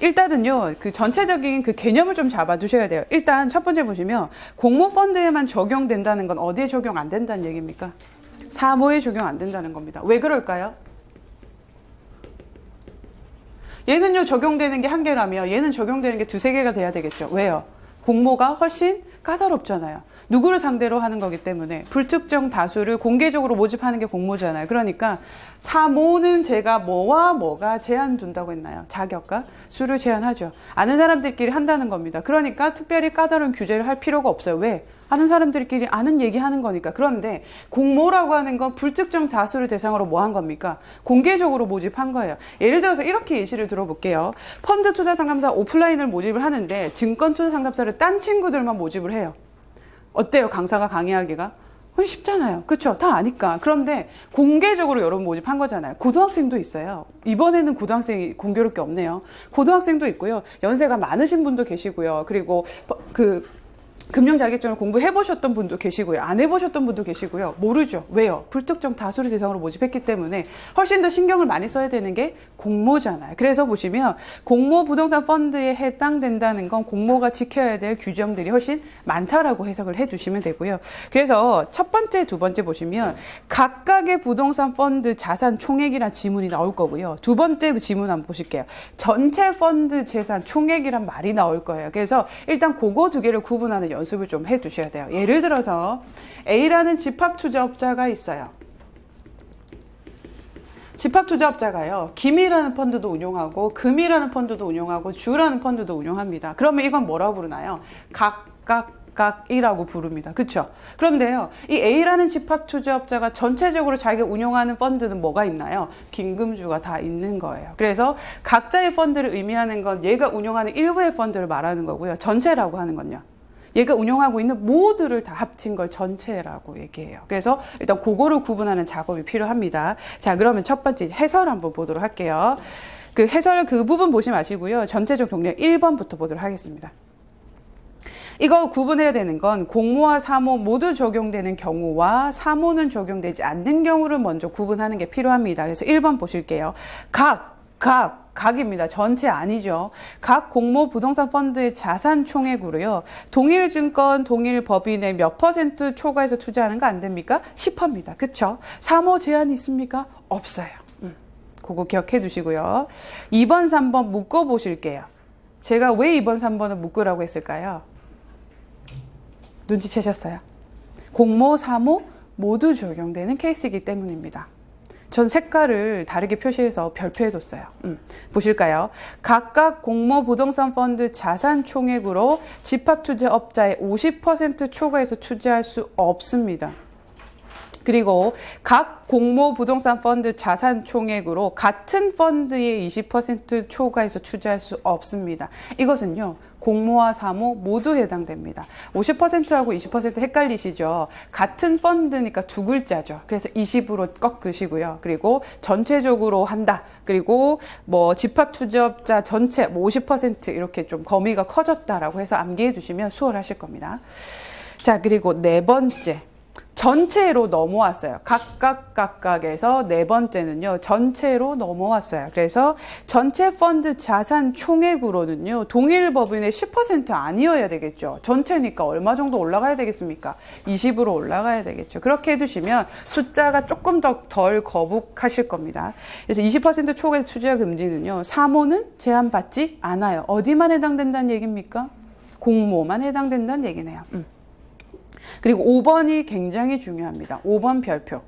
일단은요, 그 전체적인 그 개념을 좀 잡아두셔야 돼요. 일단 첫 번째 보시면 공모펀드에만 적용된다는 건 어디에 적용 안 된다는 얘기입니까? 사모에 적용 안 된다는 겁니다. 왜 그럴까요? 얘는요, 적용되는 게 한 개라며 얘는 적용되는 게 두세 개가 돼야 되겠죠. 왜요? 공모가 훨씬 까다롭잖아요. 누구를 상대로 하는 거기 때문에 불특정 다수를 공개적으로 모집하는 게 공모잖아요. 그러니까 사모는 제가 뭐와 뭐가 제한 둔다고 했나요? 자격과 수를 제한하죠. 아는 사람들끼리 한다는 겁니다. 그러니까 특별히 까다로운 규제를 할 필요가 없어요. 왜? 아는 사람들끼리 아는 얘기하는 거니까. 그런데 공모라고 하는 건 불특정 다수를 대상으로 뭐 한 겁니까? 공개적으로 모집한 거예요. 예를 들어서 이렇게 예시를 들어볼게요. 펀드 투자 상담사 오프라인을 모집을 하는데 증권 투자 상담사를 딴 친구들만 모집을 해요. 어때요? 강사가 강의하기가? 쉽잖아요. 그렇죠? 다 아니까. 그런데 공개적으로 여러분 모집한 거잖아요. 고등학생도 있어요. 이번에는 고등학생이 공교롭게 없네요. 고등학생도 있고요. 연세가 많으신 분도 계시고요. 그리고 금융 자격증을 공부해보셨던 분도 계시고요. 안 해보셨던 분도 계시고요. 모르죠. 왜요? 불특정 다수를 대상으로 모집했기 때문에 훨씬 더 신경을 많이 써야 되는 게 공모잖아요. 그래서 보시면 공모 부동산 펀드에 해당된다는 건 공모가 지켜야 될 규정들이 훨씬 많다라고 해석을 해주시면 되고요. 그래서 첫 번째, 두 번째 보시면 각각의 부동산 펀드 자산 총액이란 지문이 나올 거고요. 두 번째 지문 한번 보실게요. 전체 펀드 재산 총액이란 말이 나올 거예요. 그래서 일단 그거 두 개를 구분하는 연습을 좀 해두셔야 돼요. 예를 들어서 A라는 집합투자업자가 있어요. 집합투자업자가요. 김이라는 펀드도 운용하고 금이라는 펀드도 운용하고 주라는 펀드도 운용합니다. 그러면 이건 뭐라고 부르나요? 각각이라고 부릅니다. 그렇죠? 그런데요. 이 A라는 집합투자업자가 전체적으로 자기가 운용하는 펀드는 뭐가 있나요? 김금주가 다 있는 거예요. 그래서 각자의 펀드를 의미하는 건 얘가 운용하는 일부의 펀드를 말하는 거고요. 전체라고 하는 건요. 얘가 운영하고 있는 모두를 다 합친 걸 전체라고 얘기해요. 그래서 일단 그거를 구분하는 작업이 필요합니다. 자, 그러면 첫 번째 해설 한번 보도록 할게요. 그 해설 그 부분 보지 마시고요. 전체적 종류 1번부터 보도록 하겠습니다. 이거 구분해야 되는 건 공모와 사모 모두 적용되는 경우와 사모는 적용되지 않는 경우를 먼저 구분하는 게 필요합니다. 그래서 1번 보실게요. 각입니다. 전체 아니죠. 각 공모 부동산 펀드의 자산 총액으로요. 동일 증권, 동일 법인의 몇 % 초과해서 투자하는 거 안 됩니까? 10%입니다. 그쵸? 사모 제한이 있습니까? 없어요. 그거 기억해 두시고요. 2번, 3번 묶어 보실게요. 제가 왜 2번, 3번을 묶으라고 했을까요? 눈치채셨어요? 공모, 사모 모두 적용되는 케이스이기 때문입니다. 전 색깔을 다르게 표시해서 별표해뒀어요. 보실까요? 각각 공모 부동산 펀드 자산 총액으로 집합투자업자의 50% 초과해서 투자할 수 없습니다. 그리고 각 공모 부동산 펀드 자산 총액으로 같은 펀드의 20% 초과해서 투자할 수 없습니다. 이것은요. 공모와 사모 모두 해당됩니다. 50%하고 20% 헷갈리시죠? 같은 펀드니까 두 글자죠. 그래서 20으로 꺾으시고요. 그리고 전체적으로 한다. 그리고 뭐 집합투자업자 전체 50% 이렇게 좀 범위가 커졌다라고 해서 암기해 두시면 수월하실 겁니다. 자, 그리고 네 번째. 전체로 넘어왔어요. 각각에서 네 번째는요. 전체로 넘어왔어요. 그래서 전체 펀드 자산 총액으로는요. 동일 법인의 10% 아니어야 되겠죠. 전체니까 얼마 정도 올라가야 되겠습니까? 20으로 올라가야 되겠죠. 그렇게 해두시면 숫자가 조금 더 덜 거북하실 겁니다. 그래서 20% 초과의 투자 금지는요. 사모는 제한받지 않아요. 어디만 해당된다는 얘기입니까? 공모만 해당된다는 얘기네요. 그리고 5번이 굉장히 중요합니다. 5번 별표.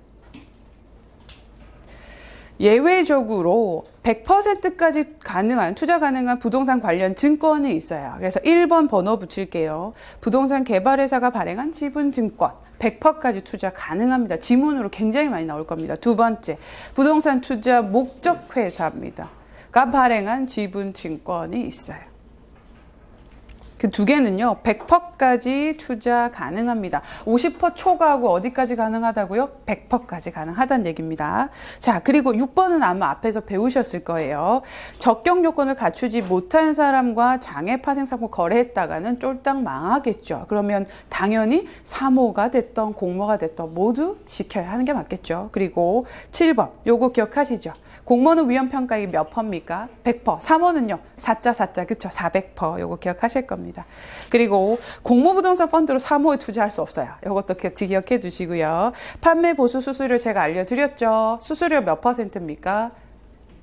예외적으로 100%까지 가능한, 투자 가능한 부동산 관련 증권이 있어요. 그래서 1번 번호 붙일게요. 부동산 개발회사가 발행한 지분증권. 100%까지 투자 가능합니다. 지문으로 굉장히 많이 나올 겁니다. 두 번째, 부동산 투자 목적회사입니다. 가 발행한 지분증권이 있어요. 그 두 개는요, 100%까지 투자 가능합니다. 50% 초과하고 어디까지 가능하다고요? 100%까지 가능하다는 얘기입니다. 자, 그리고 6번은 아마 앞에서 배우셨을 거예요. 적격 요건을 갖추지 못한 사람과 장외 파생상품 거래했다가는 쫄딱 망하겠죠. 그러면 당연히 사모가 됐던 공모가 됐던 모두 지켜야 하는 게 맞겠죠. 그리고 7번, 요거 기억하시죠? 공모는 위험평가액이 몇 %입니까? 100%. 사모는요, 4자, 그쵸? 400%. 요거 기억하실 겁니다. 그리고 공모부동산 펀드로 사모에 투자할 수 없어요. 요것도 기억해 두시고요. 판매 보수 수수료 제가 알려드렸죠. 수수료 몇 %입니까?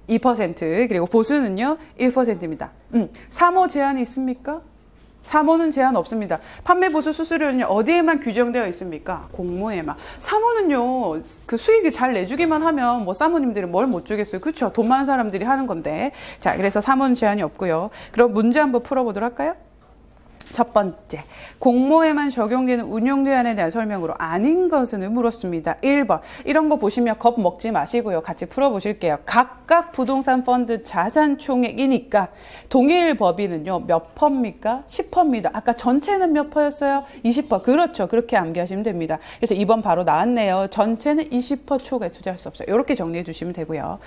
2%. 그리고 보수는요, 1%입니다. 사모 제한이 있습니까? 사모는 제한 없습니다. 판매 보수 수수료는요, 어디에만 규정되어 있습니까? 공모에만. 사모는요, 그 수익을 잘 내주기만 하면 뭐 사모님들이 뭘 못 주겠어요. 그렇죠? 돈 많은 사람들이 하는 건데. 자, 그래서 사모는 제한이 없고요. 그럼 문제 한번 풀어보도록 할까요? 첫 번째, 공모에만 적용되는 운용 제한에 대한 설명으로 아닌 것은 물었습니다. 1번, 이런 거 보시면 겁 먹지 마시고요. 같이 풀어보실게요. 각각 부동산 펀드 자산 총액이니까 동일 법인은요, 몇 %입니까? 10%입니다. 아까 전체는 몇 %였어요? 20%. 그렇죠. 그렇게 암기하시면 됩니다. 그래서 2번 바로 나왔네요. 전체는 20% 초과에 투자할 수 없어요. 이렇게 정리해 주시면 되고요.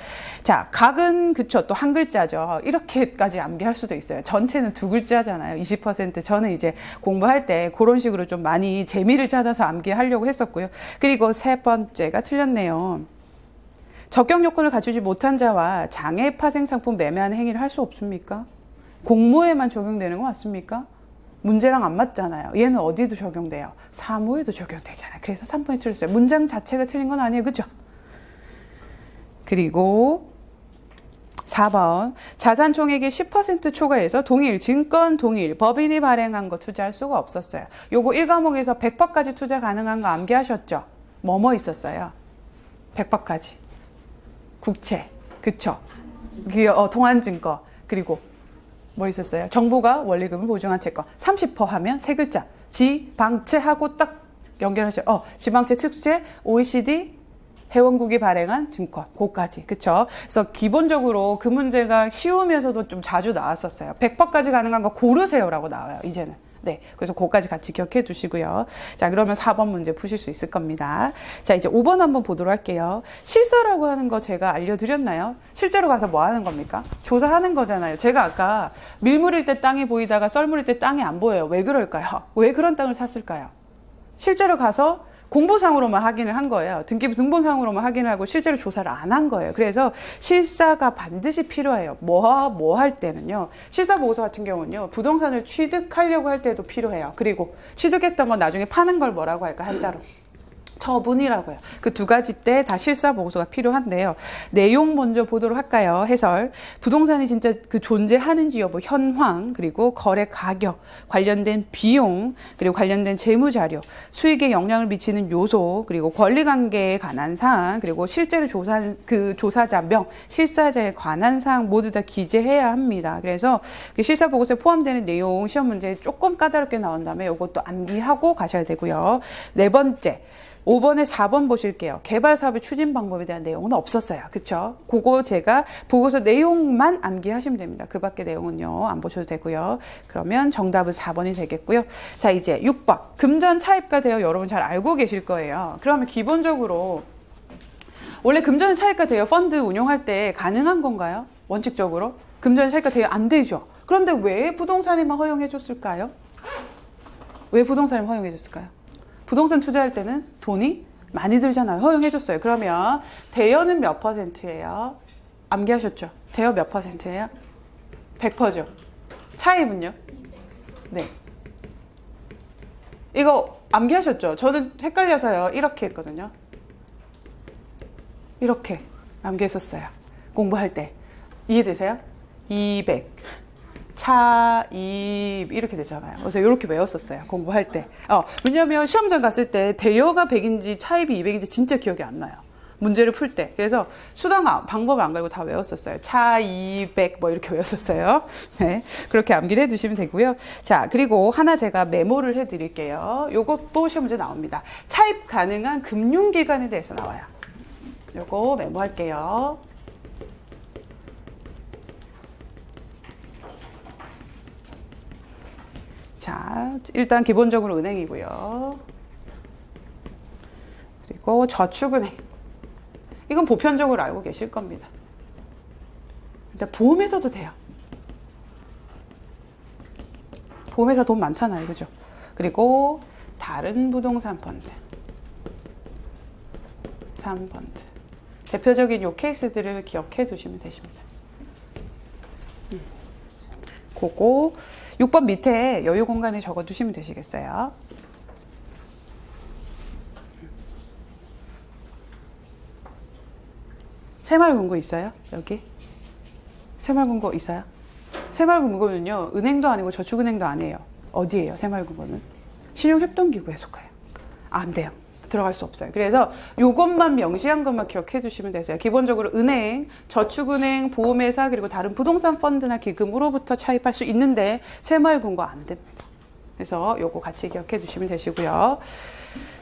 자, 각은 그쵸. 또 한 글자죠. 이렇게까지 암기할 수도 있어요. 전체는 두 글자잖아요. 20%. 저는 이제 공부할 때 그런 식으로 좀 많이 재미를 찾아서 암기하려고 했었고요. 그리고 세 번째가 틀렸네요. 적격 요건을 갖추지 못한 자와 장외 파생 상품 매매하는 행위를 할 수 없습니까? 공모에만 적용되는 거 맞습니까? 문제랑 안 맞잖아요. 얘는 어디도 적용돼요? 사모에도 적용되잖아요. 그래서 3번이 틀렸어요. 문장 자체가 틀린 건 아니에요. 그죠? 그리고 4번, 자산 총액의 10% 초과해서 동일, 증권 동일, 법인이 발행한 거 투자할 수가 없었어요. 요거 1과목에서 100%까지 투자 가능한 거 암기하셨죠? 뭐뭐 있었어요? 100%까지. 국채, 그쵸? 통한증거, 그리고 뭐 있었어요? 정부가 원리금을 보증한 채권. 30% 하면 세 글자. 지방채하고 딱 연결하셔. 지방채 특채, OECD, 회원국이 발행한 증권, 그거까지. 그쵸? 그래서 기본적으로 그 문제가 쉬우면서도 좀 자주 나왔었어요. 100%까지 가능한 거 고르세요라고 나와요, 이제는. 네. 그래서 그거까지 같이 기억해 두시고요. 자, 그러면 4번 문제 푸실 수 있을 겁니다. 자, 이제 5번 한번 보도록 할게요. 실사라고 하는 거 제가 알려드렸나요? 실제로 가서 뭐 하는 겁니까? 조사하는 거잖아요. 제가 아까 밀물일 때 땅이 보이다가 썰물일 때 땅이 안 보여요. 왜 그럴까요? 왜 그런 땅을 샀을까요? 실제로 가서 공보상으로만 확인을 한 거예요. 등기부 등본상으로만 확인을 하고 실제로 조사를 안 한 거예요. 그래서 실사가 반드시 필요해요. 뭐 할 때는요. 실사보고서 같은 경우는요. 부동산을 취득하려고 할 때도 필요해요. 그리고 취득했던 건 나중에 파는 걸 뭐라고 할까? 한자로. 처분이라고요. 그 두 가지 때 다 실사 보고서가 필요한데요. 내용 먼저 보도록 할까요? 해설. 부동산이 진짜 그 존재하는지 여부, 현황, 그리고 거래 가격, 관련된 비용, 그리고 관련된 재무 자료, 수익에 영향을 미치는 요소, 그리고 권리 관계에 관한 사항, 그리고 실제로 조사한 그 조사자명, 실사자에 관한 사항 모두 다 기재해야 합니다. 그래서 그 실사 보고서에 포함되는 내용 시험 문제 조금 까다롭게 나온 다음에 이것도 암기하고 가셔야 되고요. 네 번째. 5번에 4번 보실게요. 개발 사업의 추진 방법에 대한 내용은 없었어요. 그쵸? 그거 제가 보고서 내용만 암기하시면 됩니다. 그 밖의 내용은요, 안 보셔도 되고요. 그러면 정답은 4번이 되겠고요. 자, 이제 6번. 금전 차입가 대여 여러분 잘 알고 계실 거예요. 그러면 기본적으로 원래 금전 차입가 대여 펀드 운용할 때 가능한 건가요? 원칙적으로? 금전 차입가 대여 안 되죠. 그런데 왜 부동산에만 허용해 줬을까요? 왜 부동산을 허용해 줬을까요? 부동산 투자할 때는 돈이 많이 들잖아요. 허용해줬어요. 그러면 대여는 몇 %예요? 암기하셨죠? 대여 몇 %예요? 100%죠. 차입은요? 네. 이거 암기하셨죠? 저는 헷갈려서요. 이렇게 했거든요. 이렇게 암기했었어요. 공부할 때. 이해되세요? 200. 차입 이렇게 되잖아요. 그래서 이렇게 외웠었어요. 공부할 때. 왜냐면 시험장 갔을 때 대여가 100인지 차입이 200인지 진짜 기억이 안 나요. 문제를 풀 때. 그래서 방법을 안 가리고 다 외웠었어요. 차입100 뭐 이렇게 외웠었어요. 네. 그렇게 암기를 해두시면 되고요. 자, 그리고 하나 제가 메모를 해드릴게요. 요것도 시험 문제 나옵니다. 차입 가능한 금융기관에 대해서 나와요. 요거 메모할게요. 일단 기본적으로 은행이고요. 그리고 저축은행. 이건 보편적으로 알고 계실 겁니다. 일단 보험회사도 돼요. 보험회사 돈 많잖아요. 그죠? 그리고 다른 부동산 펀드. 3펀드. 대표적인 요 케이스들을 기억해 두시면 되십니다. 그거 6번 밑에 여유 공간에 적어 두시면 되시겠어요. 새마을금고 있어요? 여기? 새마을금고 있어요? 새마을금고는요, 은행도 아니고 저축은행도 아니에요. 어디예요, 새마을금고는? 신용협동기구에 속해요. 안 돼요. 들어갈 수 없어요. 그래서 요것만 명시한 것만 기억해 주시면 되세요. 기본적으로 은행, 저축은행, 보험회사, 그리고 다른 부동산 펀드나 기금으로부터 차입할 수 있는데 새마을금고 안 됩니다. 그래서 요거 같이 기억해 두시면 되시고요.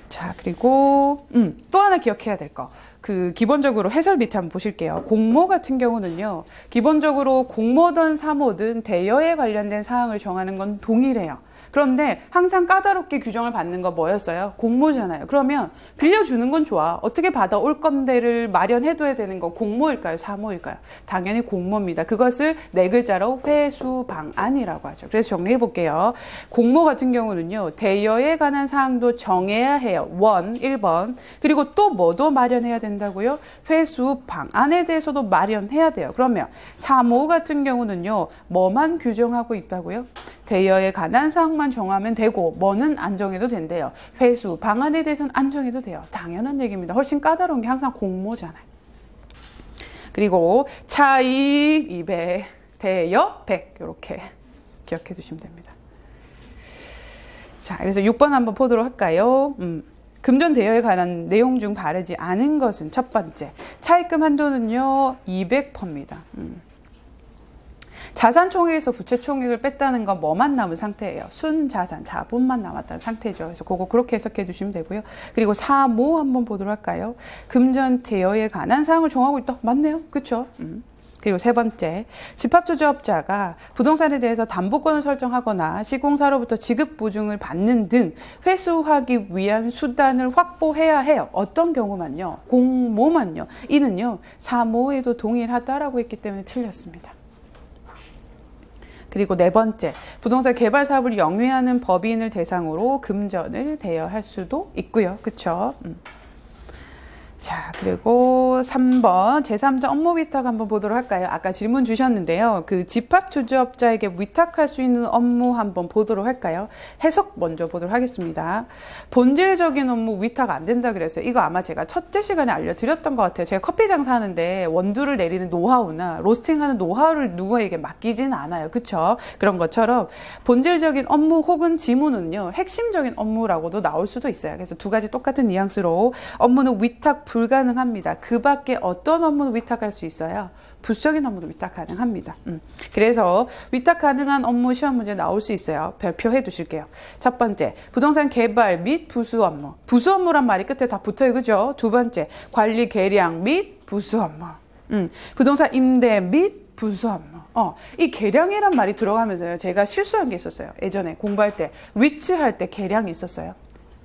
자, 그리고 또 하나 기억해야 될 거. 그 기본적으로 해설 밑에 한번 보실게요. 공모 같은 경우는요. 기본적으로 공모든 사모든 대여에 관련된 사항을 정하는 건 동일해요. 그런데 항상 까다롭게 규정을 받는 거 뭐였어요? 공모잖아요. 그러면 빌려주는 건 좋아. 어떻게 받아올 건데를 마련해둬야 되는 거 공모일까요? 사모일까요? 당연히 공모입니다. 그것을 네 글자로 회수방안이라고 하죠. 그래서 정리해 볼게요. 공모 같은 경우는요. 대여에 관한 사항도 정해야 해요. 1번. 그리고 또 뭐도 마련해야 된다고요? 회수방안에 대해서도 마련해야 돼요. 그러면 사모 같은 경우는요. 뭐만 규정하고 있다고요? 대여에 관한 사항만 정하면 되고 뭐는 안 정해도 된대요. 회수 방안에 대해서는 안 정해도 돼요. 당연한 얘기입니다. 훨씬 까다로운 게 항상 공모잖아요. 그리고 차입 200, 대여 100 이렇게 기억해 두시면 됩니다. 자, 그래서 6번 한번 보도록 할까요? 금전 대여에 관한 내용 중 바르지 않은 것은 첫 번째, 차입금 한도는요 200%입니다. 자산 총액에서 부채 총액을 뺐다는 건 뭐만 남은 상태예요? 순자산, 자본만 남았다는 상태죠. 그래서 그거 그렇게 해석해 주시면 되고요. 그리고 사모 한번 보도록 할까요? 금전 대여에 관한 사항을 정하고 있다. 맞네요. 그렇죠? 그리고 세 번째, 집합투자업자가 부동산에 대해서 담보권을 설정하거나 시공사로부터 지급 보증을 받는 등 회수하기 위한 수단을 확보해야 해요. 어떤 경우만요? 공모만요. 이는요, 사모에도 동일하다라고 했기 때문에 틀렸습니다. 그리고 네 번째, 부동산 개발 사업을 영위하는 법인을 대상으로 금전을 대여할 수도 있고요. 그쵸? 자, 그리고 3번 제3자 업무 위탁 한번 보도록 할까요? 아까 질문 주셨는데요. 그 집합투자업자에게 위탁할 수 있는 업무 한번 보도록 할까요? 해석 먼저 보도록 하겠습니다. 본질적인 업무 위탁 안 된다 그랬어요. 이거 아마 제가 첫째 시간에 알려드렸던 것 같아요. 제가 커피 장사하는데 원두를 내리는 노하우나 로스팅하는 노하우를 누구에게 맡기진 않아요. 그쵸? 그런 것처럼 본질적인 업무 혹은 지문은요. 핵심적인 업무라고도 나올 수도 있어요. 그래서 두 가지 똑같은 뉘앙스로 업무는 위탁 불가능합니다. 그 밖에 어떤 업무는 위탁할 수 있어요? 부수적인 업무도 위탁 가능합니다. 그래서 위탁 가능한 업무 시험 문제 나올 수 있어요. 별표해 두실게요. 첫 번째, 부동산 개발 및 부수 업무. 부수 업무란 말이 끝에 다 붙어요. 그죠? 두 번째, 관리 계량 및 부수 업무. 부동산 임대 및 부수 업무. 이 계량이란 말이 들어가면서요. 제가 실수한 게 있었어요. 예전에 공부할 때, 위치할 때 계량이 있었어요.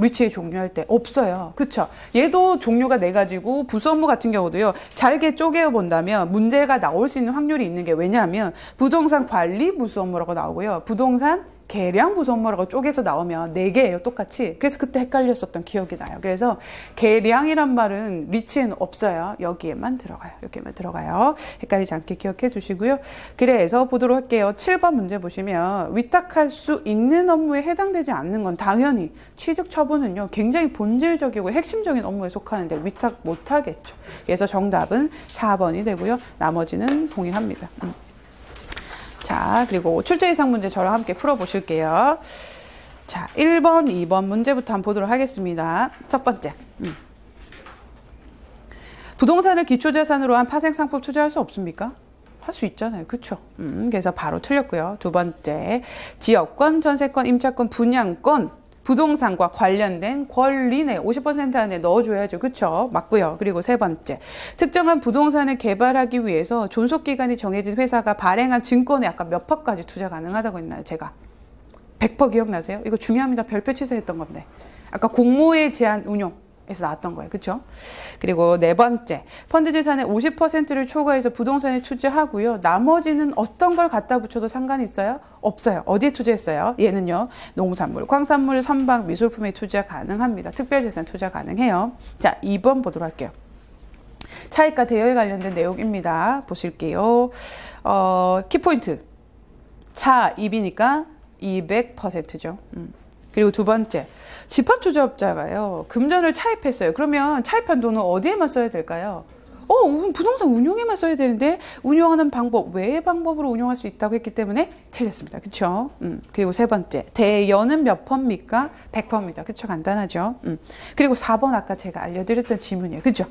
위치의 종류할 때 없어요. 그쵸? 얘도 종류가 네 가지고 부수 업무 같은 경우도요. 잘게 쪼개어 본다면 문제가 나올 수 있는 확률이 있는 게 왜냐하면 부동산 관리 부수 업무라고 나오고요. 부동산 계량 부수 업무라고 쪼개서 나오면 4개예요. 똑같이. 그래서 그때 헷갈렸었던 기억이 나요. 그래서 계량이란 말은 리치에는 없어요. 여기에만 들어가요. 여기에만 들어가요. 헷갈리지 않게 기억해 두시고요. 그래서 보도록 할게요. 7번 문제 보시면 위탁할 수 있는 업무에 해당되지 않는 건 당연히 취득 처분은요. 굉장히 본질적이고 핵심적인 업무에 속하는데 위탁 못하겠죠. 그래서 정답은 4번이 되고요. 나머지는 동일합니다. 자, 그리고 출제 예상 문제 저랑 함께 풀어보실게요. 자, 1번, 2번 문제부터 한번 보도록 하겠습니다. 첫 번째. 부동산을 기초자산으로 한 파생상품 투자할 수 없습니까? 할 수 있잖아요. 그쵸? 그래서 바로 틀렸고요. 두 번째. 지역권, 전세권, 임차권, 분양권, 부동산과 관련된 권리 내 50% 안에 넣어줘야죠. 그쵸? 맞고요. 그리고 세 번째. 특정한 부동산을 개발하기 위해서 존속기간이 정해진 회사가 발행한 증권에 아까 몇 퍼까지 투자 가능하다고 했나요? 제가 100% 기억나세요? 이거 중요합니다. 별표 취소했던 건데. 아까 공모의 제한 운용에서 나왔던 거예요. 그쵸? 그리고 네 번째, 펀드 재산의 50%를 초과해서 부동산에 투자하고요. 나머지는 어떤 걸 갖다 붙여도 상관이 있어요? 없어요. 어디에 투자했어요? 얘는요. 농산물, 광산물, 선박, 미술품에 투자 가능합니다. 특별재산 투자 가능해요. 자, 2번 보도록 할게요. 차익과 대여에 관련된 내용입니다. 보실게요. 키포인트. 차입이니까 200%죠. 그리고 두 번째, 집합투자업자가요. 금전을 차입했어요. 그러면 차입한 돈은 어디에만 써야 될까요? 부동산 운용에만 써야 되는데 운용하는 방법, 외의 방법으로 운용할 수 있다고 했기 때문에 틀렸습니다. 그쵸? 그리고 세 번째, 대여는 몇 %입니까? 100%입니다. 그쵸? 간단하죠? 그리고 4번 아까 제가 알려드렸던 지문이에요. 그죠?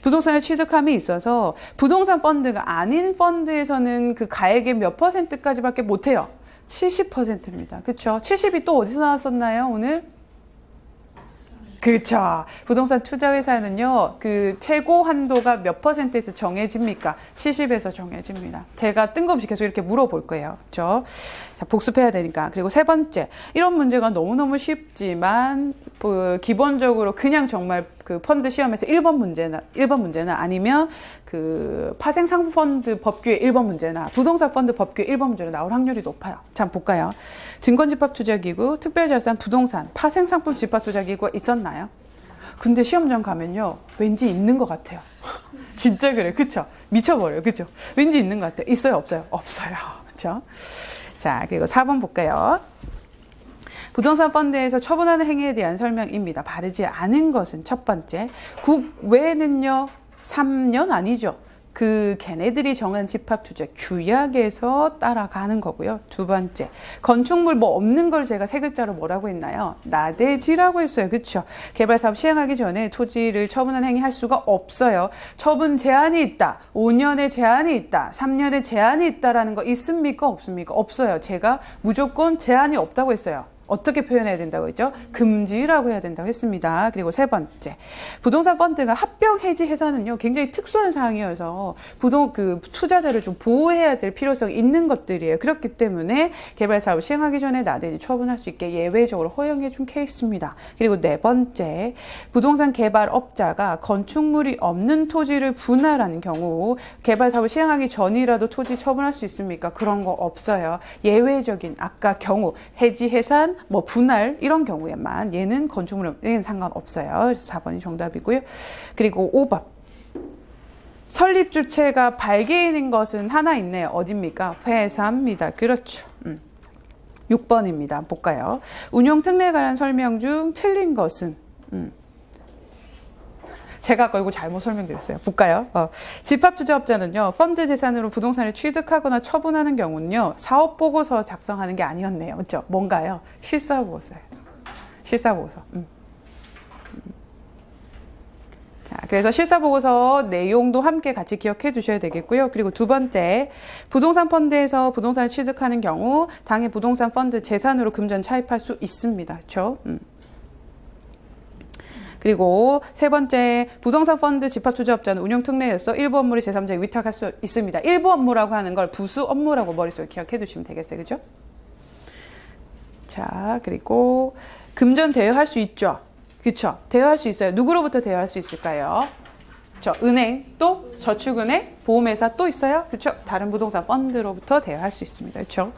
부동산을 취득함에 있어서 부동산 펀드가 아닌 펀드에서는 그 가액의 몇 %까지밖에 못해요. 70%입니다. 그쵸? 70이 또 어디서 나왔었나요, 오늘? 그쵸. 부동산 투자회사는요, 그 최고 한도가 몇 %에서 정해집니까? 70에서 정해집니다. 제가 뜬금없이 계속 이렇게 물어볼 거예요. 그쵸? 자, 복습해야 되니까. 그리고 세 번째, 이런 문제가 너무너무 쉽지만, 기본적으로 그냥 정말 그 펀드 시험에서 1번 문제나 아니면 그 파생상품펀드 법규의 1번 문제나 부동산 펀드 법규의 1번 문제로 나올 확률이 높아요. 자, 볼까요? 증권집합투자기구, 특별자산, 부동산, 파생상품 집합투자기구가 있었나요? 근데 시험장 가면요, 왠지 있는 것 같아요. 진짜 그래요. 그쵸? 미쳐버려요. 그쵸? 왠지 있는 것 같아요. 있어요? 없어요? 없어요. 그쵸? 자, 그리고 4번 볼까요? 부동산 펀드에서 처분하는 행위에 대한 설명입니다. 바르지 않은 것은 첫 번째, 국외는요 3년 아니죠. 그 걔네들이 정한 집합투자 규약에서 따라가는 거고요. 두 번째, 건축물 뭐 없는 걸 제가 세 글자로 뭐라고 했나요? 나대지라고 했어요. 그렇죠? 개발사업 시행하기 전에 토지를 처분하는 행위 할 수가 없어요. 처분 제한이 있다. 5년의 제한이 있다. 3년의 제한이 있다라는 거 있습니까? 없습니까? 없어요. 제가 무조건 제한이 없다고 했어요. 어떻게 표현해야 된다고 했죠? 금지라고 해야 된다고 했습니다. 그리고 세 번째, 부동산 펀드가 합병 해지 해산은요 굉장히 특수한 사항이어서 투자자를 좀 보호해야 될 필요성이 있는 것들이에요. 그렇기 때문에 개발 사업을 시행하기 전에 나대지 처분할 수 있게 예외적으로 허용해 준 케이스입니다. 그리고 네 번째, 부동산 개발업자가 건축물이 없는 토지를 분할하는 경우 개발 사업을 시행하기 전이라도 토지 처분할 수 있습니까? 그런 거 없어요. 예외적인 아까 경우 해지 해산 뭐 분할 이런 경우에만, 얘는 건축물에는 상관없어요. 그래서 4번이 정답이고요. 그리고 5번, 설립 주체가 발개인인 것은 하나 있네요. 어딥니까? 회사입니다. 그렇죠. 6번입니다. 볼까요? 운용 특례에 관한 설명 중 틀린 것은 제가 아까 이거 잘못 설명드렸어요. 볼까요? 집합투자업자는요, 펀드 재산으로 부동산을 취득하거나 처분하는 경우는요, 사업보고서 작성하는 게 아니었네요. 그렇죠? 뭔가요? 실사보고서예요. 실사보고서. 자, 그래서 실사보고서 내용도 함께 같이 기억해 두셔야 되겠고요. 그리고 두 번째, 부동산 펀드에서 부동산을 취득하는 경우 당해 부동산 펀드 재산으로 금전 차입할 수 있습니다. 그렇죠? 그리고 세 번째, 부동산 펀드 집합투자업자는 운용 특례에서 일부 업무를 제3자에게 위탁할 수 있습니다. 일부 업무라고 하는 걸 부수 업무라고 머릿속에 기억해 두시면 되겠어요. 그죠? 자, 그리고 금전 대여할 수 있죠. 그쵸? 대여할 수 있어요. 누구로부터 대여할 수 있을까요? 은행, 또 저축은행, 보험회사 또 있어요. 그쵸? 다른 부동산 펀드로부터 대여할 수 있습니다. 그쵸?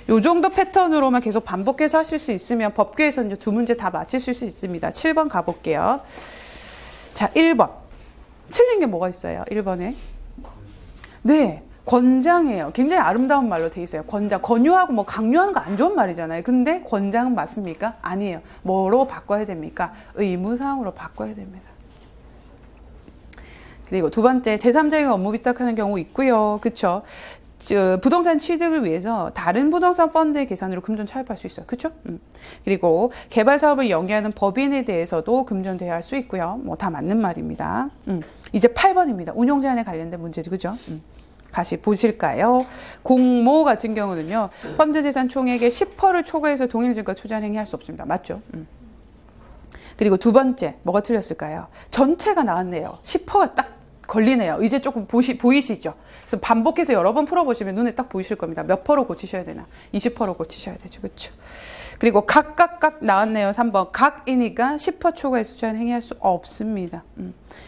요 정도 패턴으로만 계속 반복해서 하실 수 있으면 법규에서는 이제 두 문제 다 맞히실 수 있습니다. 7번 가볼게요. 자, 1번. 틀린 게 뭐가 있어요? 1번에. 네. 권장이에요. 굉장히 아름다운 말로 돼 있어요. 권장. 권유하고 뭐 강요하는 거 안 좋은 말이잖아요. 근데 권장은 맞습니까? 아니에요. 뭐로 바꿔야 됩니까? 의무사항으로 바꿔야 됩니다. 그리고 두 번째, 제3자에게 업무 위탁하는 경우 있고요. 그쵸? 부동산 취득을 위해서 다른 부동산 펀드의 계산으로 금전 차입할 수 있어요. 그렇죠? 그리고 개발 사업을 영위하는 법인에 대해서도 금전 대여할 수 있고요. 뭐 다 맞는 말입니다. 이제 8번입니다. 운용 제한에 관련된 문제죠. 그죠? 다시 보실까요? 공모 같은 경우는요, 펀드 재산 총액의 10%를 초과해서 동일 증가 투자 행위할 수 없습니다. 맞죠? 그리고 두 번째, 뭐가 틀렸을까요? 전체가 나왔네요. 10%가 딱 걸리네요. 이제 조금 보이시죠? 그래서 반복해서 여러 번 풀어보시면 눈에 딱 보이실 겁니다. 몇 %로 고치셔야 되나? 20% 고치셔야 되죠. 그렇죠? 그리고 각각각 나왔네요. 3번. 각이니까 10% 초과의 숫자는 행위할 수 없습니다.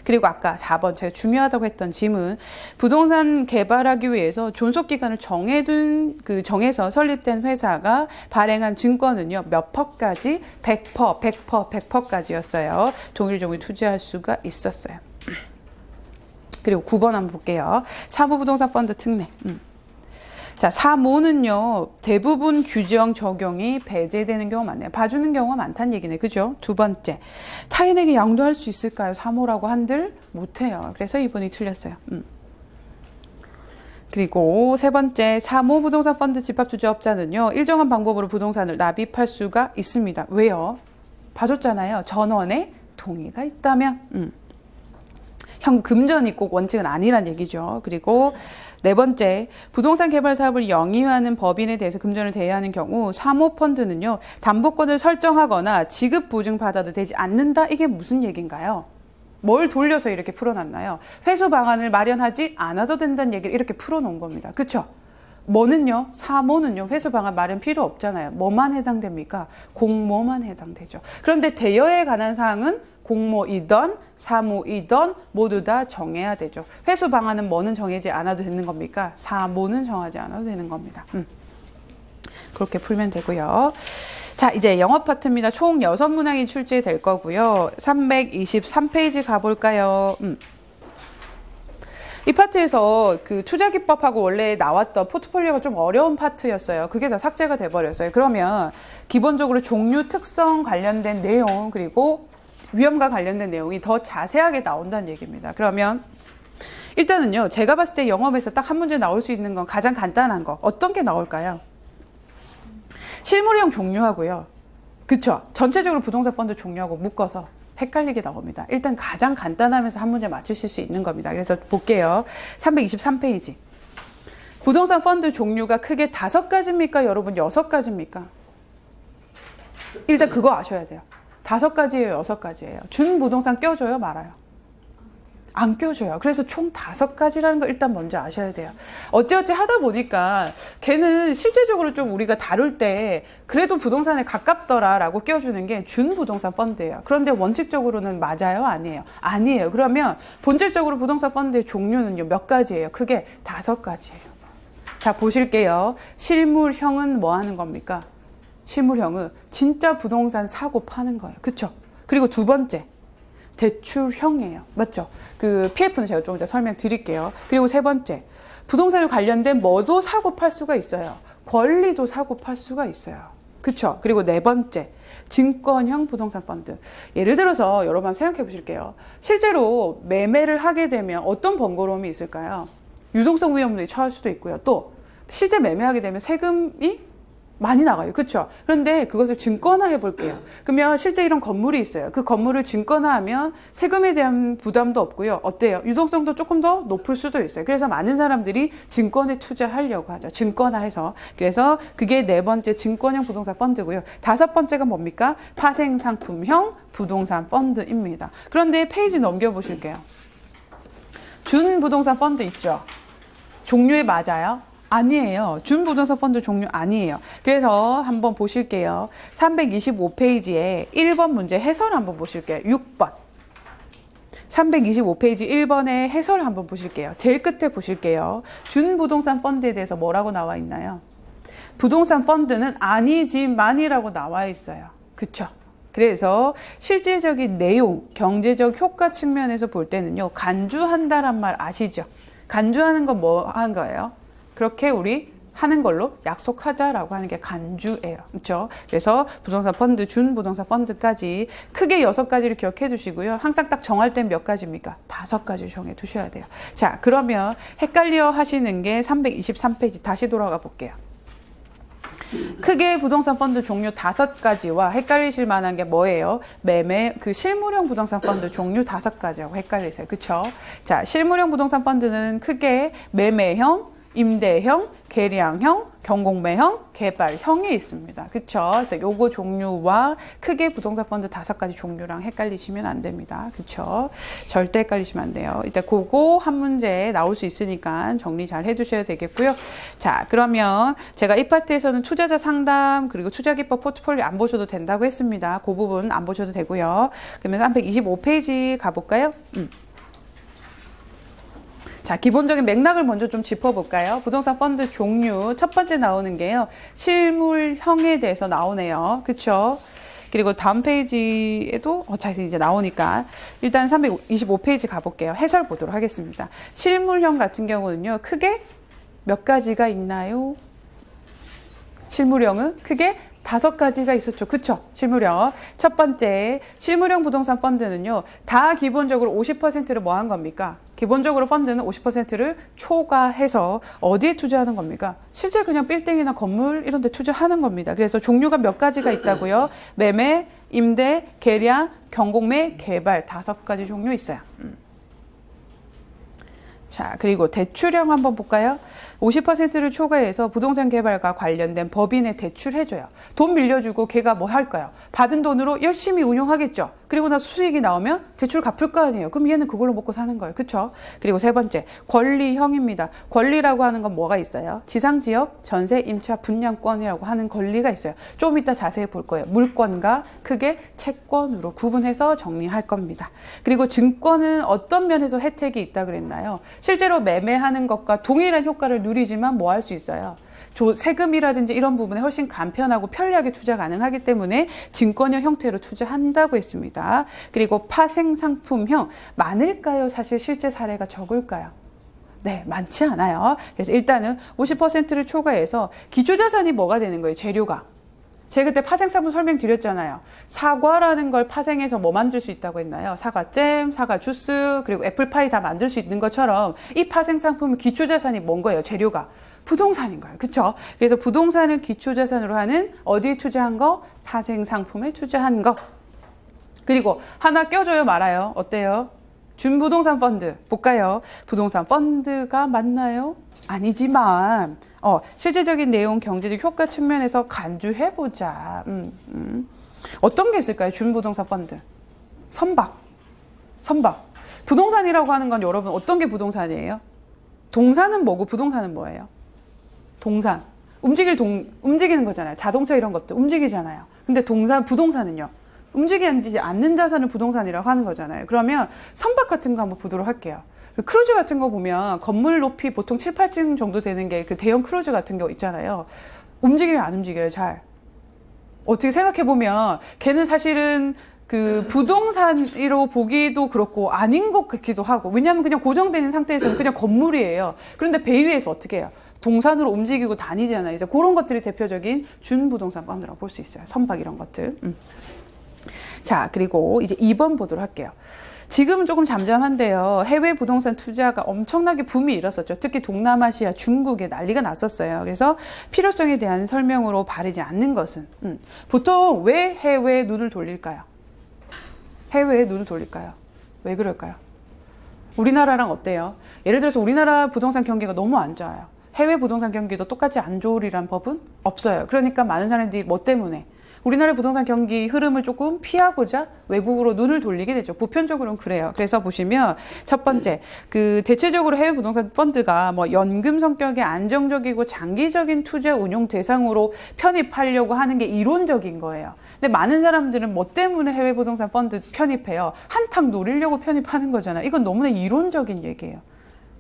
그리고 아까 4번 제가 중요하다고 했던 질문. 부동산 개발하기 위해서 존속기간을 정해서 설립된 회사가 발행한 증권은요. 몇 %까지? 100%까지였어요. 동일 종이 투자할 수가 있었어요. 그리고 9번 한번 볼게요. 사무부동산 펀드 특례. 자, 사모는요, 대부분 규정 적용이 배제되는 경우가 많네요. 봐주는 경우가 많다는 얘기네. 그죠? 두 번째. 타인에게 양도할 수 있을까요? 사모라고 한들 못해요. 그래서 이분이 틀렸어요. 그리고 세 번째, 사모부동산 펀드 집합투자업자는요, 일정한 방법으로 부동산을 납입할 수가 있습니다. 왜요? 봐줬잖아요. 전원의 동의가 있다면. 금전이 꼭 원칙은 아니란 얘기죠. 그리고 네 번째, 부동산 개발 사업을 영위하는 법인에 대해서 금전을 대여하는 경우 사모펀드는요, 담보권을 설정하거나 지급 보증 받아도 되지 않는다. 이게 무슨 얘기인가요? 뭘 돌려서 이렇게 풀어놨나요? 회수 방안을 마련하지 않아도 된다는 얘기를 이렇게 풀어놓은 겁니다. 그렇죠? 뭐는요? 사모는요. 회수 방안 마련 필요 없잖아요. 뭐만 해당됩니까? 공모만 해당되죠. 그런데 대여에 관한 사항은 공모이던 사모이던 모두 다 정해야 되죠. 회수 방안은 뭐는 정하지 않아도 되는 겁니까? 사모는 정하지 않아도 되는 겁니다. 그렇게 풀면 되고요. 자, 이제 영어 파트입니다. 총 6문항이 출제될 거고요. 323페이지 가볼까요? 이 파트에서 그 투자기법하고 원래 나왔던 포트폴리오가 좀 어려운 파트였어요. 그게 다 삭제가 돼버렸어요. 그러면 기본적으로 종류 특성 관련된 내용 그리고 위험과 관련된 내용이 더 자세하게 나온다는 얘기입니다. 그러면 일단은요, 제가 봤을 때 영업에서 딱 한 문제 나올 수 있는 건 가장 간단한 거. 어떤 게 나올까요? 실물형 종류하고요. 그쵸? 전체적으로 부동산 펀드 종류하고 묶어서 헷갈리게 나옵니다. 일단 가장 간단하면서 한 문제 맞추실 수 있는 겁니다. 그래서 볼게요. 323페이지. 부동산 펀드 종류가 크게 5가지입니까? 여러분 6가지입니까? 일단 그거 아셔야 돼요. 5가지예요, 6가지예요. 준부동산 껴줘요, 말아요? 안 껴줘요. 그래서 총 5가지라는 거 일단 먼저 아셔야 돼요. 어찌어찌 하다 보니까 걔는 실제적으로 좀 우리가 다룰 때 그래도 부동산에 가깝더라라고 껴주는 게 준부동산 펀드예요. 그런데 원칙적으로는 맞아요? 아니에요? 아니에요. 그러면 본질적으로 부동산 펀드의 종류는요, 몇 가지예요? 크게 5가지예요. 자, 보실게요. 실물형은 뭐 하는 겁니까? 실물형은 진짜 부동산 사고 파는 거예요. 그쵸? 그리고 두 번째, 대출형이에요. 맞죠? 그 PF는 제가 좀 이따 설명드릴게요. 그리고 세 번째, 부동산에 관련된 뭐도 사고 팔 수가 있어요. 권리도 사고 팔 수가 있어요. 그쵸? 그리고 네 번째, 증권형 부동산 펀드. 예를 들어서 여러분 생각해 보실게요. 실제로 매매를 하게 되면 어떤 번거로움이 있을까요? 유동성 위험에 처할 수도 있고요. 또 실제 매매하게 되면 세금이 많이 나가요. 그렇죠? 그런데 그것을 증권화해 볼게요. 그러면 실제 이런 건물이 있어요. 그 건물을 증권화하면 세금에 대한 부담도 없고요. 어때요? 유동성도 조금 더 높을 수도 있어요. 그래서 많은 사람들이 증권에 투자하려고 하죠. 증권화해서. 그래서 그게 네 번째 증권형 부동산 펀드고요. 5번째가 뭡니까? 파생상품형 부동산 펀드입니다. 그런데 페이지 넘겨보실게요. 준부동산 펀드 있죠? 종류에 맞아요? 아니에요. 준부동산 펀드 종류 아니에요. 그래서 한번 보실게요. 325페이지에 1번 문제 해설 한번 보실게요. 6번. 325페이지 1번의 해설 한번 보실게요. 제일 끝에 보실게요. 준부동산 펀드에 대해서 뭐라고 나와 있나요? 부동산 펀드는 아니지만이라고 나와 있어요. 그쵸? 그래서 실질적인 내용, 경제적 효과 측면에서 볼 때는요. 간주한다란 말 아시죠? 간주하는 건 뭐 한 거예요? 그렇게 우리 하는 걸로 약속하자라고 하는 게 간주예요. 그렇죠? 그래서 부동산 펀드, 준부동산 펀드까지 크게 6가지를 기억해 두시고요. 항상 딱 정할 땐 몇 가지입니까? 5가지 정해 두셔야 돼요. 자, 그러면 헷갈려 하시는 게 323페이지 다시 돌아가 볼게요. 크게 부동산 펀드 종류 5가지와 헷갈리실 만한 게 뭐예요? 매매, 그 실물형 부동산 펀드 종류 5가지하고 헷갈리세요. 그쵸? 자, 실물형 부동산 펀드는 크게 매매형, 임대형, 계량형, 경공매형, 개발형이 있습니다. 그쵸? 그래서 요거 종류와 크게 부동산 펀드 5가지 종류랑 헷갈리시면 안 됩니다. 그쵸? 절대 헷갈리시면 안 돼요. 일단 그거 한 문제 나올 수 있으니까 정리 잘 해두셔야 되겠고요. 자, 그러면 제가 이 파트에서는 투자자 상담 그리고 투자기법 포트폴리오 안 보셔도 된다고 했습니다. 그 부분 안 보셔도 되고요. 그러면 325페이지 가볼까요? 자, 기본적인 맥락을 먼저 좀 짚어볼까요? 부동산 펀드 종류 첫 번째 나오는 게요. 실물형에 대해서 나오네요. 그쵸? 그리고 다음 페이지에도 자, 이제 나오니까 일단 325페이지 가볼게요. 해설 보도록 하겠습니다. 실물형 같은 경우는요. 크게 몇 가지가 있나요? 실물형은 크게 5가지가 있었죠. 그쵸? 실물형. 첫 번째, 실물형 부동산 펀드는요, 다 기본적으로 50%를 뭐 한 겁니까? 기본적으로 펀드는 50%를 초과해서 어디에 투자하는 겁니까? 실제 그냥 빌딩이나 건물 이런 데 투자하는 겁니다. 그래서 종류가 몇 가지가 있다고요? 매매, 임대, 계량, 경공매, 개발 5가지 종류 있어요. 자, 그리고 대출형 한번 볼까요? 50%를 초과해서 부동산 개발과 관련된 법인에 대출해줘요. 돈 밀려주고 걔가 뭐 할까요? 받은 돈으로 열심히 운용하겠죠. 그리고 나서 수익이 나오면 대출 갚을 거 아니에요. 그럼 얘는 그걸로 먹고 사는 거예요. 그쵸? 그리고 세 번째, 권리형입니다. 권리라고 하는 건 뭐가 있어요? 지상지역, 전세, 임차, 분양권이라고 하는 권리가 있어요. 좀 이따 자세히 볼 거예요. 물권과 크게 채권으로 구분해서 정리할 겁니다. 그리고 증권은 어떤 면에서 혜택이 있다 그랬나요? 실제로 매매하는 것과 동일한 효과를 누리지만 뭐 할 수 있어요? 세금이라든지 이런 부분에 훨씬 간편하고 편리하게 투자 가능하기 때문에 증권형 형태로 투자한다고 했습니다. 그리고 파생상품형 많을까요? 사실 실제 사례가 적을까요? 네, 많지 않아요. 그래서 일단은 50%를 초과해서 기초자산이 뭐가 되는 거예요? 재료가. 제가 그때 파생상품 설명드렸잖아요. 사과라는 걸 파생해서 뭐 만들 수 있다고 했나요? 사과잼, 사과 주스, 그리고 애플파이 다 만들 수 있는 것처럼 이 파생상품은 기초자산이 뭔 거예요? 재료가. 부동산인 거예요. 그쵸? 그래서 부동산을 기초자산으로 하는 어디에 투자한 거? 파생상품에 투자한 거. 그리고 하나 껴줘요 말아요. 어때요? 준부동산 펀드. 볼까요? 부동산 펀드가 맞나요? 아니지만 실질적인 내용 경제적 효과 측면에서 간주해보자. 어떤 게 있을까요? 준부동산 펀드. 선박. 부동산이라고 하는 건 여러분 어떤 게 부동산이에요? 동산은 뭐고 부동산은 뭐예요? 동산. 움직이는 거잖아요. 자동차 이런 것도 움직이잖아요. 근데 부동산은요? 움직이지 않는 자산을 부동산이라고 하는 거잖아요. 그러면 선박 같은 거 한번 보도록 할게요. 크루즈 같은 거 보면 건물 높이 보통 7, 8층 정도 되는 게 그 대형 크루즈 같은 거 있잖아요. 움직여요, 안 움직여요, 잘? 어떻게 생각해보면 걔는 사실은 그 부동산으로 보기도 그렇고 아닌 것 같기도 하고, 왜냐하면 그냥 고정되어 있는 상태에서는 그냥 건물이에요. 그런데 배 위에서 어떻게 해요? 동산으로 움직이고 다니잖아요. 이제 그런 것들이 대표적인 준부동산 펀드라고 볼 수 있어요. 선박 이런 것들. 자, 그리고 이제 2번 보도록 할게요. 지금은 조금 잠잠한데요. 해외 부동산 투자가 엄청나게 붐이 일었었죠. 특히 동남아시아, 중국에 난리가 났었어요. 그래서 필요성에 대한 설명으로 바르지 않는 것은 보통 왜 해외에 눈을 돌릴까요? 해외에 눈을 돌릴까요? 왜 그럴까요? 우리나라랑 어때요? 예를 들어서 우리나라 부동산 경기가 너무 안 좋아요. 해외 부동산 경기도 똑같이 안 좋으리란 법은 없어요. 그러니까 많은 사람들이 뭐 때문에? 우리나라 부동산 경기 흐름을 조금 피하고자 외국으로 눈을 돌리게 되죠. 보편적으로는 그래요. 그래서 보시면 첫 번째, 그 대체적으로 해외 부동산 펀드가 뭐 연금 성격의 안정적이고 장기적인 투자 운용 대상으로 편입하려고 하는 게 이론적인 거예요. 근데 많은 사람들은 뭐 때문에 해외 부동산 펀드 편입해요? 한탕 노리려고 편입하는 거잖아요. 이건 너무나 이론적인 얘기예요.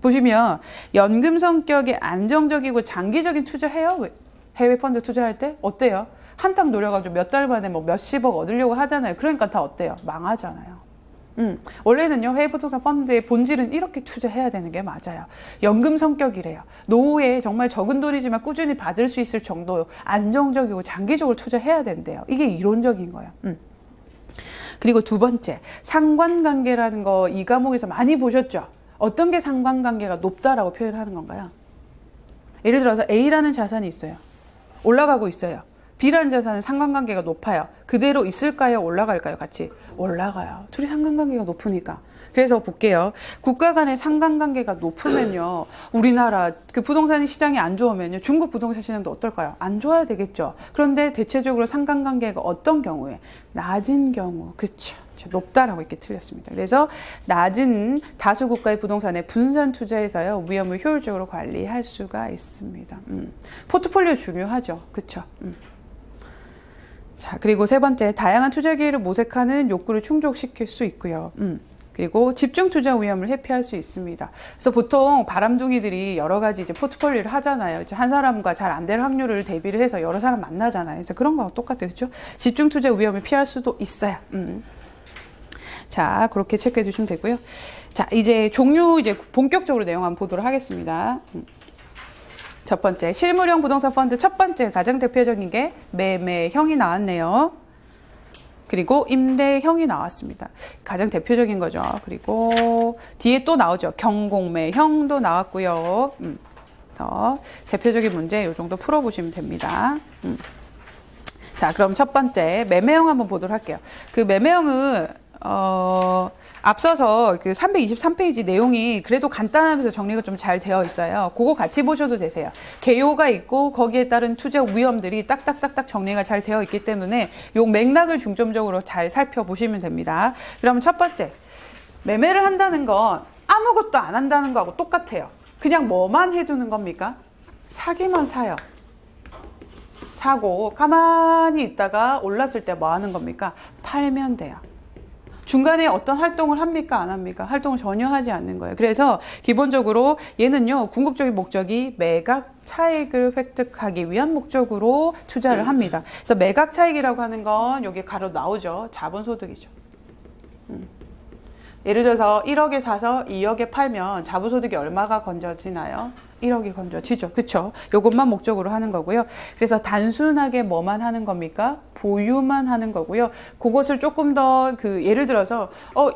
보시면 연금 성격의 안정적이고 장기적인 투자해요? 해외 펀드 투자할 때 어때요? 한탕 노려가지고 몇 달 만에 뭐 몇십억 얻으려고 하잖아요. 그러니까 다 어때요? 망하잖아요. 원래는요, 해외 부동산 펀드의 본질은 이렇게 투자해야 되는 게 맞아요. 연금 성격이래요. 노후에 정말 적은 돈이지만 꾸준히 받을 수 있을 정도 안정적이고 장기적으로 투자해야 된대요. 이게 이론적인 거예요. 그리고 두 번째, 상관관계라는 거 이 과목에서 많이 보셨죠? 어떤 게 상관관계가 높다라고 표현하는 건가요? 예를 들어서 A라는 자산이 있어요. 올라가고 있어요. B라는 자산은 상관관계가 높아요. 그대로 있을까요? 올라갈까요? 같이? 올라가요. 둘이 상관관계가 높으니까. 그래서 볼게요. 국가 간의 상관관계가 높으면요. 우리나라 그 부동산 시장이 안 좋으면요. 중국 부동산 시장도 어떨까요? 안 좋아야 되겠죠. 그런데 대체적으로 상관관계가 어떤 경우에? 낮은 경우. 그쵸. 높다라고 이렇게 틀렸습니다. 그래서 낮은 다수 국가의 부동산에 분산 투자해서요. 위험을 효율적으로 관리할 수가 있습니다. 포트폴리오 중요하죠. 그쵸. 자, 그리고 세 번째, 다양한 투자 기회를 모색하는 욕구를 충족시킬 수 있고요. 그리고 집중 투자 위험을 회피할 수 있습니다. 그래서 보통 바람둥이들이 여러 가지 이제 포트폴리오를 하잖아요. 이제 한 사람과 잘 안 될 확률을 대비를 해서 여러 사람 만나잖아요. 그래서 그런 거하고 똑같아요. 그렇죠? 집중 투자 위험을 피할 수도 있어요. 자, 그렇게 체크해 주시면 되고요. 자, 이제 종류 이제 본격적으로 내용 한번 보도록 하겠습니다. 첫 번째, 실물형 부동산 펀드 첫 번째 가장 대표적인 게 매매형이 나왔네요. 그리고 임대형이 나왔습니다. 가장 대표적인 거죠. 그리고 뒤에 또 나오죠. 경공매형도 나왔고요. 더 대표적인 문제 이 정도 풀어보시면 됩니다. 자, 그럼 첫 번째 매매형 한번 보도록 할게요. 그 매매형은 앞서서 그 323페이지 내용이 그래도 간단하면서 정리가 좀 잘 되어 있어요. 그거 같이 보셔도 되세요. 개요가 있고 거기에 따른 투자 위험들이 딱딱딱딱 정리가 잘 되어 있기 때문에 요 맥락을 중점적으로 잘 살펴보시면 됩니다. 그럼 첫 번째, 매매를 한다는 건 아무것도 안 한다는 거하고 똑같아요. 그냥 뭐만 해두는 겁니까? 사기만 사요. 사고 가만히 있다가 올랐을 때 뭐 하는 겁니까? 팔면 돼요. 중간에 어떤 활동을 합니까? 안 합니까? 활동을 전혀 하지 않는 거예요. 그래서 기본적으로 얘는요, 궁극적인 목적이 매각 차익을 획득하기 위한 목적으로 투자를 합니다. 그래서 매각 차익이라고 하는 건 여기 가로 나오죠. 자본소득이죠. 예를 들어서 1억에 사서 2억에 팔면 자본소득이 얼마가 건져지나요? 1억이 건져지죠. 그쵸? 요것만 목적으로 하는 거고요. 그래서 단순하게 뭐만 하는 겁니까? 보유만 하는 거고요. 그것을 조금 더 예를 들어서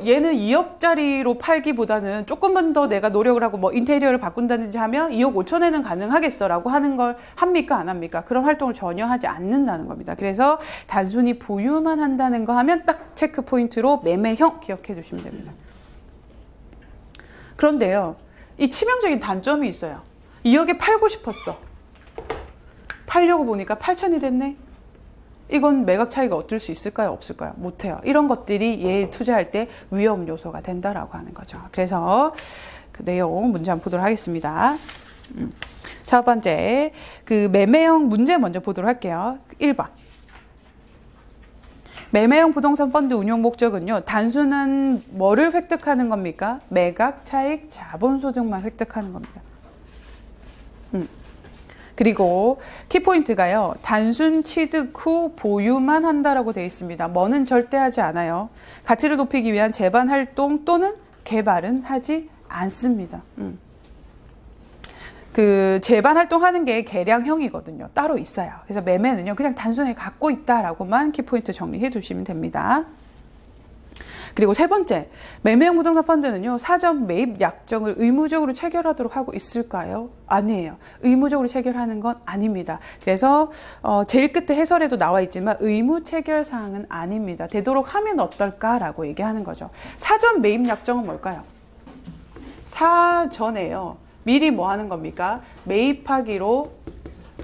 얘는 2억짜리로 팔기보다는 조금만 더 내가 노력을 하고 뭐 인테리어를 바꾼다든지 하면 2억 5천에는 가능하겠어 라고 하는 걸 합니까? 안 합니까? 그런 활동을 전혀 하지 않는다는 겁니다. 그래서 단순히 보유만 한다는 거 하면 딱 체크 포인트로 매매형 기억해 두시면 됩니다. 그런데요, 이 치명적인 단점이 있어요. 2억에 팔고 싶었어. 팔려고 보니까 8천이 됐네. 이건 매각 차이가 얻을 수 있을까요? 없을까요? 못해요. 이런 것들이 얘 투자할 때 위험 요소가 된다라고 하는 거죠. 그래서 그 내용 문제 한번 보도록 하겠습니다. 첫 번째, 그 매매형 문제 먼저 보도록 할게요. 1번. 매매형 부동산 펀드 운용 목적은요, 단순한 뭐를 획득하는 겁니까? 매각, 차익, 자본소득만 획득하는 겁니다. 그리고 키포인트가요, 단순 취득 후 보유만 한다라고 되어 있습니다. 뭐는 절대 하지 않아요. 가치를 높이기 위한 재반 활동 또는 개발은 하지 않습니다. 그 재반 활동하는 게 계량형이거든요. 따로 있어요. 그래서 매매는요, 그냥 단순히 갖고 있다라고만 키포인트 정리해 두시면 됩니다. 그리고 세 번째, 매매형 부동산 펀드는요, 사전 매입 약정을 의무적으로 체결하도록 하고 있을까요? 아니에요. 의무적으로 체결하는 건 아닙니다. 그래서 제일 끝에 해설에도 나와 있지만 의무 체결 사항은 아닙니다. 되도록 하면 어떨까라고 얘기하는 거죠. 사전 매입 약정은 뭘까요? 사전에요, 미리 뭐 하는 겁니까? 매입하기로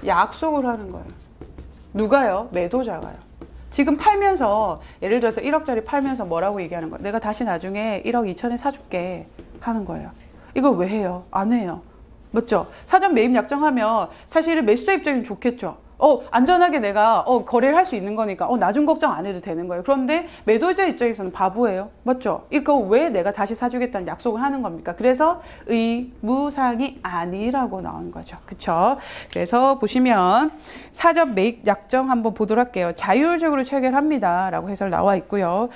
약속을 하는 거예요. 누가요? 매도자가요. 지금 팔면서 예를 들어서 1억짜리 팔면서 뭐라고 얘기하는 거예요? 내가 다시 나중에 1억 2천에 사줄게 하는 거예요. 이걸 왜 해요? 안 해요. 맞죠? 사전 매입 약정하면 사실은 매수자 입장이 좋겠죠. 안전하게 내가 거래를 할 수 있는 거니까 나중 걱정 안 해도 되는 거예요. 그런데 매도자 입장에서는 바보예요. 맞죠? 이거 왜 내가 다시 사주겠다는 약속을 하는 겁니까? 그래서 의무사항이 아니라고 나온 거죠. 그쵸? 그래서 보시면 사전 매입 약정 한번 보도록 할게요. 자율적으로 체결합니다 라고 해서 나와 있고요.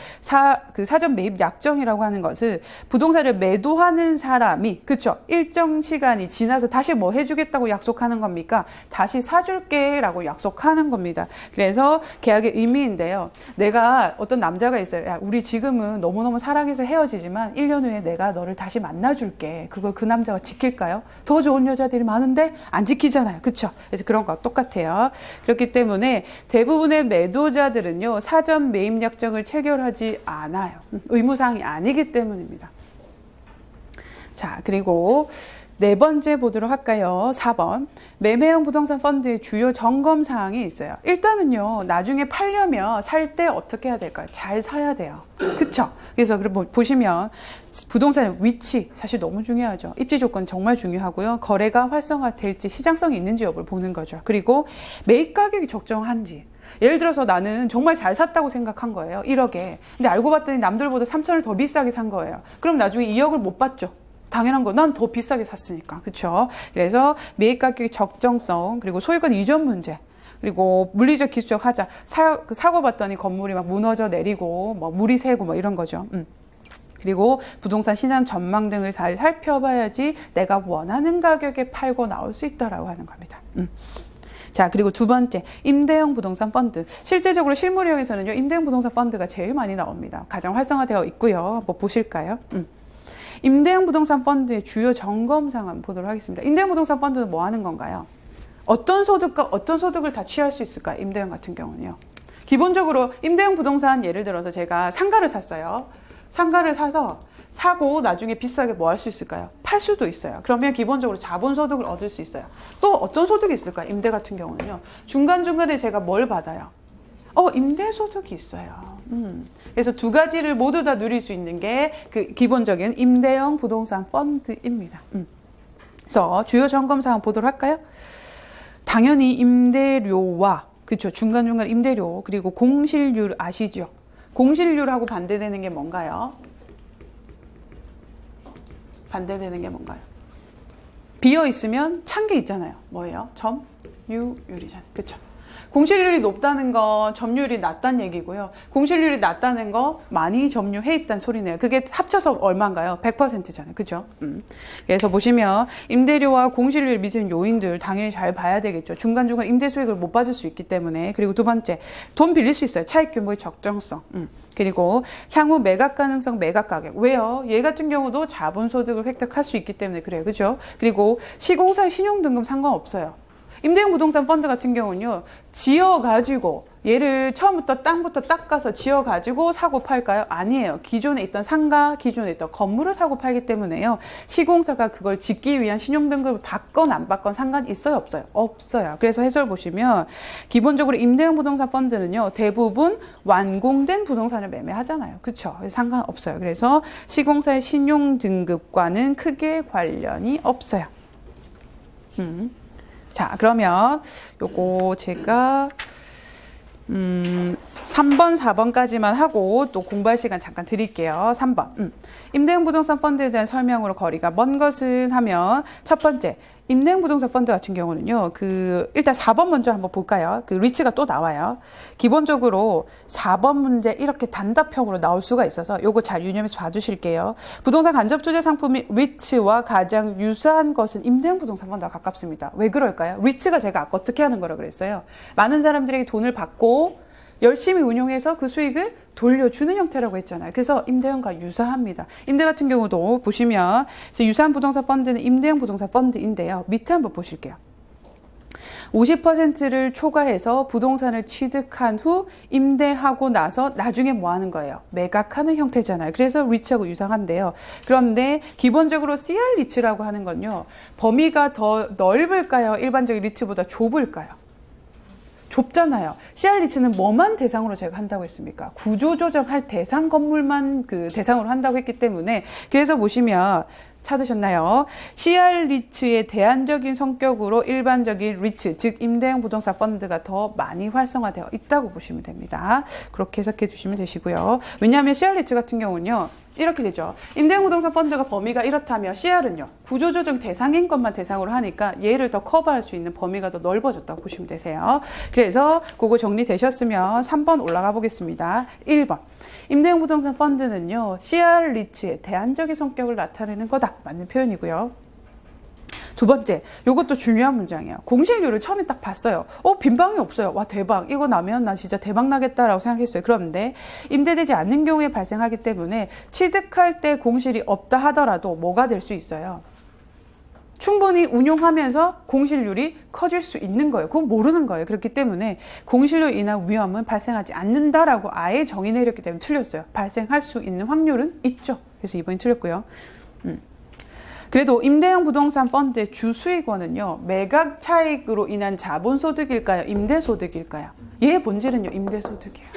그 사전 매입 약정이라고 하는 것은 부동산을 매도하는 사람이, 그쵸? 일정 시간이 지나서 다시 뭐 해주겠다고 약속하는 겁니까? 다시 사줄게 라고 약속하는 겁니다. 그래서 계약의 의미인데요, 내가 어떤 남자가 있어요. 야, 우리 지금은 너무너무 사랑해서 헤어지지만 1년 후에 내가 너를 다시 만나줄게. 그걸 그 남자가 지킬까요? 더 좋은 여자들이 많은데 안 지키잖아요. 그쵸? 그래서 그런 거 똑같아요. 그렇기 때문에 대부분의 매도자들은요, 사전 매입 약정을 체결하지 않아요. 의무사항이 아니기 때문입니다. 자, 그리고 네 번째 보도록 할까요? 4번. 매매형 부동산 펀드의 주요 점검 사항이 있어요. 일단은요, 나중에 팔려면 살 때 어떻게 해야 될까요? 잘 사야 돼요. 그쵸? 그래서 보시면 부동산의 위치 사실 너무 중요하죠. 입지 조건 정말 중요하고요. 거래가 활성화될지 시장성이 있는지 여부를 보는 거죠. 그리고 매입 가격이 적정한지. 예를 들어서 나는 정말 잘 샀다고 생각한 거예요. 1억에. 근데 알고 봤더니 남들보다 3천을 더 비싸게 산 거예요. 그럼 나중에 2억을 못 받죠. 당연한 거, 난 더 비싸게 샀으니까. 그쵸? 그래서 매입 가격의 적정성, 그리고 소유권 이전 문제, 그리고 물리적 기술적 하자. 사고 봤더니 건물이 막 무너져 내리고, 뭐 물이 새고 뭐 이런 거죠. 그리고 부동산 시장 전망 등을 잘 살펴봐야지 내가 원하는 가격에 팔고 나올 수 있다라고 하는 겁니다. 자, 그리고 두 번째, 임대형 부동산 펀드. 실제적으로 실무령에서는요, 임대형 부동산 펀드가 제일 많이 나옵니다. 가장 활성화되어 있고요. 한번 보실까요? 임대형 부동산 펀드의 주요 점검 사항 보도록 하겠습니다. 임대형 부동산 펀드는 뭐 하는 건가요? 어떤 소득과 어떤 소득을 다 취할 수 있을까요? 임대형 같은 경우는요. 기본적으로 임대형 부동산 예를 들어서 제가 상가를 샀어요. 상가를 사고 나중에 비싸게 뭐 할 수 있을까요? 팔 수도 있어요. 그러면 기본적으로 자본소득을 얻을 수 있어요. 또 어떤 소득이 있을까요? 임대 같은 경우는요. 중간중간에 제가 뭘 받아요? 임대소득이 있어요. 그래서 두 가지를 모두 다 누릴 수 있는 게 그 기본적인 임대형 부동산 펀드입니다. 그래서 주요 점검사항 보도록 할까요? 당연히 임대료와, 그렇죠, 중간중간 임대료, 그리고 공실률 아시죠? 공실률하고 반대되는 게 뭔가요? 반대되는 게 뭔가요? 비어 있으면 찬 게 있잖아요. 뭐예요? 점유율이잖아요. 그렇죠? 공실률이 높다는 건 점유율이 낮다는 얘기고요. 공실률이 낮다는 거 많이 점유해 있다는 소리네요. 그게 합쳐서 얼마인가요? 100%잖아요. 그죠? 그래서 보시면 임대료와 공실률을 미치는 요인들 당연히 잘 봐야 되겠죠. 중간중간 임대 수익을 못 받을 수 있기 때문에. 그리고 두 번째, 돈 빌릴 수 있어요. 차익 규모의 적정성. 그리고 향후 매각 가능성, 매각 가격. 왜요? 얘 같은 경우도 자본소득을 획득할 수 있기 때문에 그래요. 그죠? 그리고 시공사의 신용등급 상관없어요. 임대형 부동산 펀드 같은 경우는요, 지어가지고, 얘를 처음부터 땅부터 닦아서 지어가지고 사고 팔까요? 아니에요. 기존에 있던 상가, 기존에 있던 건물을 사고 팔기 때문에요. 시공사가 그걸 짓기 위한 신용등급을 받건 안 받건 상관 있어요? 없어요? 없어요. 그래서 해설 보시면, 기본적으로 임대형 부동산 펀드는요, 대부분 완공된 부동산을 매매하잖아요. 그쵸? 상관없어요. 그래서 시공사의 신용등급과는 크게 관련이 없어요. 자, 그러면 요거 제가 3번, 4번까지만 하고 또 공부할 시간 잠깐 드릴게요. 3번. 임대형 부동산 펀드에 대한 설명으로 거리가 먼 것은 하면 첫 번째, 임대형 부동산 펀드 같은 경우는요, 일단 4번 먼저 한번 볼까요? 리츠가 또 나와요. 기본적으로 4번 문제 이렇게 단답형으로 나올 수가 있어서 요거 잘 유념해서 봐주실게요. 부동산 간접 투자 상품이 리츠와 가장 유사한 것은 임대형 부동산 펀드와 가깝습니다. 왜 그럴까요? 리츠가 제가 아까 어떻게 하는 거라 그랬어요? 많은 사람들에게 돈을 받고 열심히 운용해서 그 수익을 돌려주는 형태라고 했잖아요. 그래서 임대형과 유사합니다. 임대 같은 경우도 보시면 유사한 부동산 펀드는 임대형 부동산 펀드인데요. 밑에 한번 보실게요. 50%를 초과해서 부동산을 취득한 후 임대하고 나서 나중에 뭐 하는 거예요? 매각하는 형태잖아요. 그래서 리츠하고 유사한데요. 그런데 기본적으로 CR 리츠라고 하는 건요, 범위가 더 넓을까요? 일반적인 리츠보다 좁을까요? 좁잖아요. CR 리츠는 뭐만 대상으로 제가 한다고 했습니까? 구조조정할 대상 건물만 대상으로 한다고 했기 때문에, 그래서 보시면 찾으셨나요? CR 리츠의 대안적인 성격으로 일반적인 리츠, 즉 임대형 부동산 펀드가 더 많이 활성화되어 있다고 보시면 됩니다. 그렇게 해석해 주시면 되시고요. 왜냐하면 CR 리츠 같은 경우는요, 이렇게 되죠. 임대형 부동산 펀드가 범위가 이렇다면 CR은요, 구조조정 대상인 것만 대상으로 하니까 얘를 더 커버할 수 있는 범위가 더 넓어졌다고 보시면 되세요. 그래서 그거 정리되셨으면 3번 올라가 보겠습니다. 1번. 임대형 부동산 펀드는요, CR 리츠의 대안적인 성격을 나타내는 거다. 맞는 표현이고요. 두 번째, 이것도 중요한 문장이에요. 공실률을 처음에 딱 봤어요. 빈방이 없어요. 와, 대박. 이거 나면 나 진짜 대박 나겠다라고 생각했어요. 그런데 임대되지 않는 경우에 발생하기 때문에 취득할 때 공실이 없다 하더라도 뭐가 될 수 있어요? 충분히 운용하면서 공실률이 커질 수 있는 거예요. 그건 모르는 거예요. 그렇기 때문에 공실로 인한 위험은 발생하지 않는다라고 아예 정의 내렸기 때문에 틀렸어요. 발생할 수 있는 확률은 있죠. 그래서 2번이 틀렸고요. 그래도 임대형 부동산 펀드의 주수익원은요, 매각 차익으로 인한 자본소득일까요? 임대소득일까요? 얘의 본질은요, 임대소득이에요.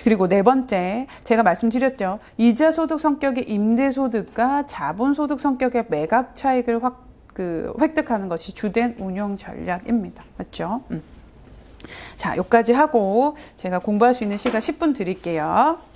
그리고 네 번째, 제가 말씀드렸죠. 이자소득 성격의 임대소득과 자본소득 성격의 매각 차익을 획득하는 것이 주된 운용 전략입니다. 맞죠? 자, 여기까지 하고 제가 공부할 수 있는 시간 10분 드릴게요.